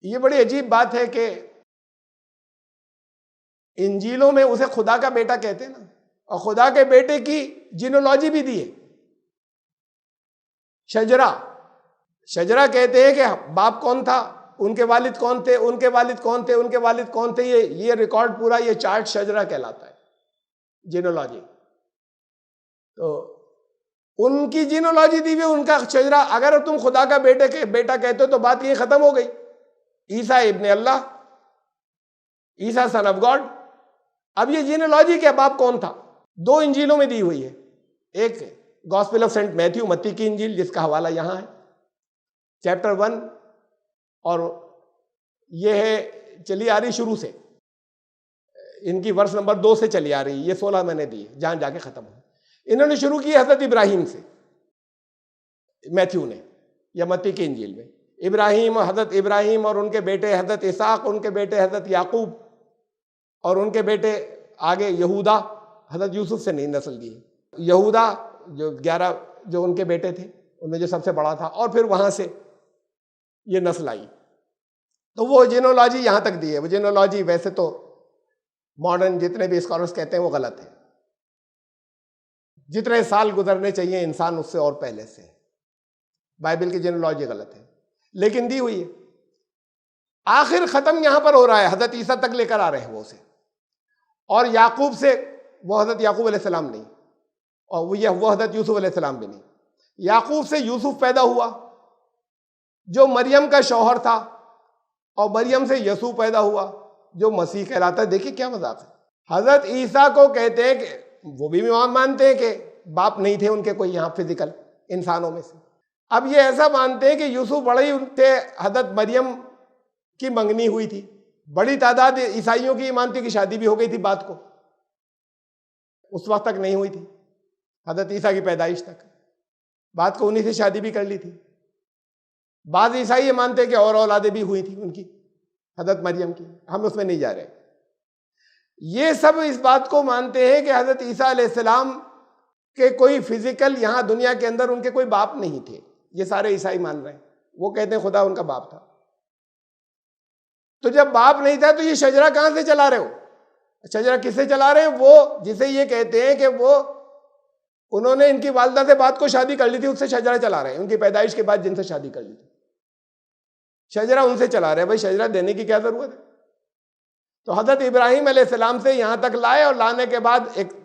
ये बड़ी अजीब बात है कि इंजीलों में उसे खुदा का बेटा कहते हैं ना, और खुदा के बेटे की जीनोलॉजी भी दी है। शजरा शजरा कहते हैं कि बाप कौन था, उनके वालिद कौन थे, उनके वालिद कौन थे, उनके वालिद कौन थे। ये रिकॉर्ड पूरा, ये चार्ट शजरा कहलाता है, जीनोलॉजी। तो उनकी जीनोलॉजी दी हुई, उनका शजरा। अगर तुम खुदा का बेटा कहते हो तो बात ये खत्म हो गई। ईसा इब्ने अल्लाह, ईसा सन ऑफ गॉड। अब ये जीनोलॉजी क्या, बाप कौन था, दो इंजीलों में दी हुई है। एक गॉस्पेल ऑफ सेंट मैथ्यू, मत्ती की इंजील, जिसका हवाला यहां है, चैप्टर 1, और ये है चली आ रही शुरू से, इनकी वर्ष नंबर 2 से चली आ रही। ये 16 मैंने दी, जहां जाके खत्म हो। इन्होंने शुरू की हजरत इब्राहिम से, मैथ्यू ने, या मत्ती की इंजील में। इब्राहिम, हजरत इब्राहिम और उनके बेटे हजरत इसाक, उनके बेटे हजरत याकूब, और उनके बेटे आगे यहूदा। हजरत यूसुफ से नहीं नस्ल दी है। यहूदा जो 11 जो उनके बेटे थे, उनमें जो सबसे बड़ा था, और फिर वहां से ये नस्ल आई। तो वो जीनोलॉजी यहां तक दी है। वो जीनोलॉजी वैसे तो मॉडर्न जितने भी स्कॉलर्स कहते हैं वो गलत है। जितने साल गुजरने चाहिए इंसान उससे और पहले से, बाइबल की जीनोलॉजी गलत है, लेकिन दी हुई है। आखिर खत्म यहां पर हो रहा है, हजरत ईसा तक लेकर आ रहे हैं वो से, और याकूब से वो हजरत याकूब अलैहिस्सलाम नहीं, और वो हजरत यूसुफ अलैहिस्सलाम भी नहीं। याकूब से यूसुफ पैदा हुआ जो मरियम का शौहर था, और मरियम से यसू पैदा हुआ जो मसीह कहलाता है। देखिए क्या मजाक है। हजरत ईसा को कहते हैं कि वो भी मानते हैं कि बाप नहीं थे उनके कोई यहां फिजिकल इंसानों में से। अब ये ऐसा मानते हैं कि यूसुफ बड़े ही थे, हजरत मरियम की मंगनी हुई थी। बड़ी तादाद ईसाइयों की मानती की शादी भी हो गई थी बात को, उस वक्त तक नहीं हुई थी, हजरत ईसा की पैदाइश तक। बात को उन्हीं से शादी भी कर ली थी। बाद ईसाई ये मानते हैं कि और औलादे भी हुई थी उनकी, हजरत मरियम की। हम उसमें नहीं जा रहे। ये सब इस बात को मानते हैं कि हजरत ईसा अलैहिस्सलाम के कोई फिजिकल यहां दुनिया के अंदर उनके कोई बाप नहीं थे। ये सारे ईसाई मान रहे हैं। वो कहते हैं खुदा उनका बाप था। तो जब बाप नहीं था तो ये शजरा कहां से चला रहे हो? शजरा किससे चला रहे हैं? वो जिसे ये कहते हैं कि वो उन्होंने इनकी वालदा से बात को शादी कर ली थी, उससे शजरा चला रहे हैं। उनकी पैदाइश के बाद जिनसे शादी कर ली थी, शजरा उनसे चला रहे हैं। भाई शजरा देने की क्या जरूरत है? तो हजरत इब्राहिम अलैहिस्सलाम से यहां तक लाए, और लाने के बाद एक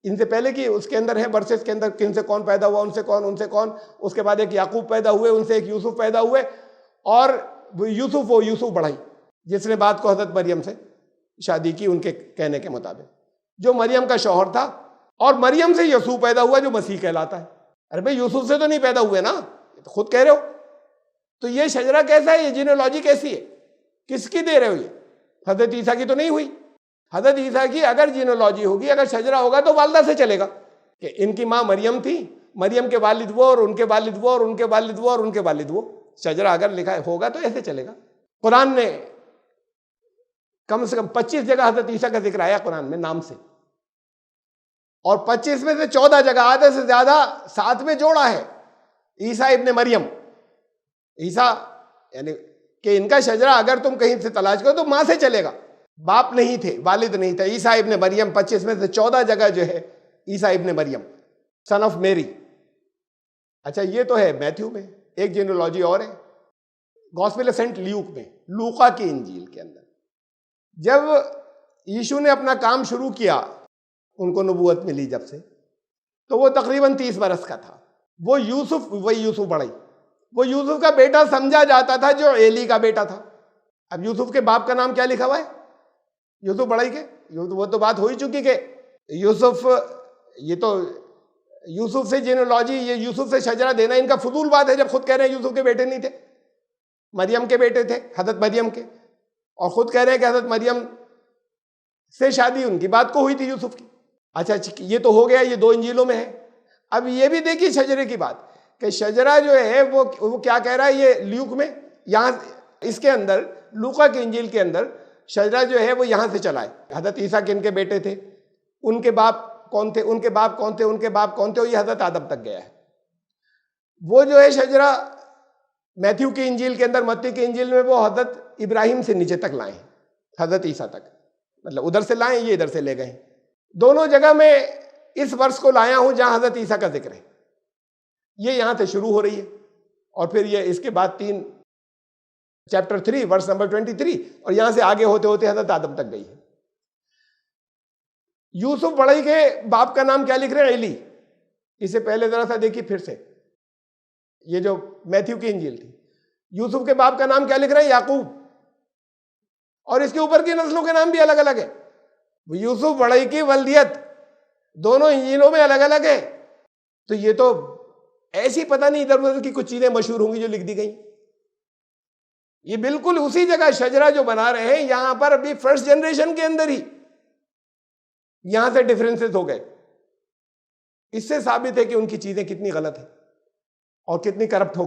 इनसे पहले की उसके अंदर है वर्सेस के अंदर, किन से कौन पैदा हुआ, उनसे कौन, उनसे कौन। उसके बाद एक याकूब पैदा हुए, उनसे एक यूसुफ पैदा हुए, और वो यूसुफ बढ़ाई जिसने बात को हजरत मरियम से शादी की उनके कहने के मुताबिक, जो मरियम का शौहर था। और मरियम से यसू पैदा हुआ जो मसीह कहलाता है। अरे भाई यूसुफ से तो नहीं पैदा हुए ना, तो खुद कह रहे हो। तो ये शजरा कैसा है? ये जीनोलॉजी कैसी है? किसकी दे रहे हो? ये हजरत ईसा की तो नहीं हुई। हजरत ईसा की अगर जीनोलॉजी होगी, अगर शजरा होगा, तो वालदा से चलेगा कि इनकी माँ मरियम थी, मरियम के वालिद वो, और उनके वालिद वो, और उनके वालिद वो, और उनके वालिद वो। शजरा अगर लिखा होगा तो ऐसे चलेगा। कुरान ने कम से कम 25 जगह हजरत ईसा का जिक्र आया कुरान में नाम से, और 25 में से 14 जगह, आधे से ज्यादा साथ में जोड़ा है ईसा इब्ने मरियम। ईसा यानी कि इनका शजरा अगर तुम कहीं से तलाश करो तो मां से चलेगा, बाप नहीं थे, वालिद नहीं थे। ईसा इब्ने मरियम 25 में से 14 जगह जो है ईसा इब्ने मरियम, सन ऑफ मेरी। अच्छा, ये तो है मैथ्यू में। एक जीनोलॉजी और है गॉस्पेल ऑफ सेंट ल्यूक में, लूका की इंजील के अंदर। जब यीशु ने अपना काम शुरू किया, उनको नबूवत मिली जब से, तो वो तकरीबन 30 बरस का था। वो यूसुफ, वही यूसुफ बढ़ई, वो यूसुफ का बेटा समझा जाता था जो एली का बेटा था। अब यूसुफ के बाप का नाम क्या लिखा हुआ है? यूसुफ बढ़ई के। वो तो बात हो ही चुकी कि यूसुफ, ये तो यूसुफ से जीनोलॉजी, ये यूसुफ से शजरा देना इनका फजूल बात है, जब खुद कह रहे हैं यूसुफ के बेटे नहीं थे, मरियम के बेटे थे, हजरत मरियम के। और खुद कह रहे हैं कि हजरत मरियम से शादी उनकी बात को हुई थी यूसुफ की। अच्छा, ये तो हो गया, ये 2 इंजीलों में है। अब ये भी देखिए शजरे की बात, कि शजरा जो है वो क्या कह रहा है ये ल्यूक में, यहाँ इसके अंदर लूका की इंजील के अंदर शजरा जो है वो यहाँ से चला है। हजरत ईसा के इनके बेटे थे, उनके बाप कौन थे, उनके बाप कौन थे, उनके बाप कौन थे, और ये हजरत आदम तक गया है। वो जो है शजरा मैथ्यू की इंजील के अंदर, मत्ती की इंजील में वो हजरत इब्राहिम से नीचे तक लाए, हजरत ईसा तक, मतलब उधर से लाए, ये इधर से ले गए। दोनों जगह में इस वर्ष को लाया हूं जहां हजरत ईसा का जिक्र है। ये यहां से शुरू हो रही है और फिर ये इसके बाद 3 चैप्टर 3 वर्स नंबर 23 और यहां से आगे होते होते हजरत आदम तक गई है। यूसुफ बड़ई के बाप का नाम क्या लिख रहे हैं? एली। इसे पहले जरा सा देखिए फिर से, ये जो मैथ्यू की इंजील थी, यूसुफ के बाप का नाम क्या लिख रहे हैं? याकूब। और इसके ऊपर की नस्लों के नाम भी अलग अलग है। यूसुफ बड़ई की वल्दियत दोनों इंजीलों में अलग अलग है। तो ये तो ऐसी पता नहीं इधर उधर की कुछ चीजें मशहूर होंगी जो लिख दी गई। ये बिल्कुल उसी जगह शजरा जो बना रहे हैं यहां पर अभी फर्स्ट जनरेशन के अंदर ही यहां से डिफरेंसेस हो गए। इससे साबित है कि उनकी चीजें कितनी गलत है और कितनी करप्ट हो गई।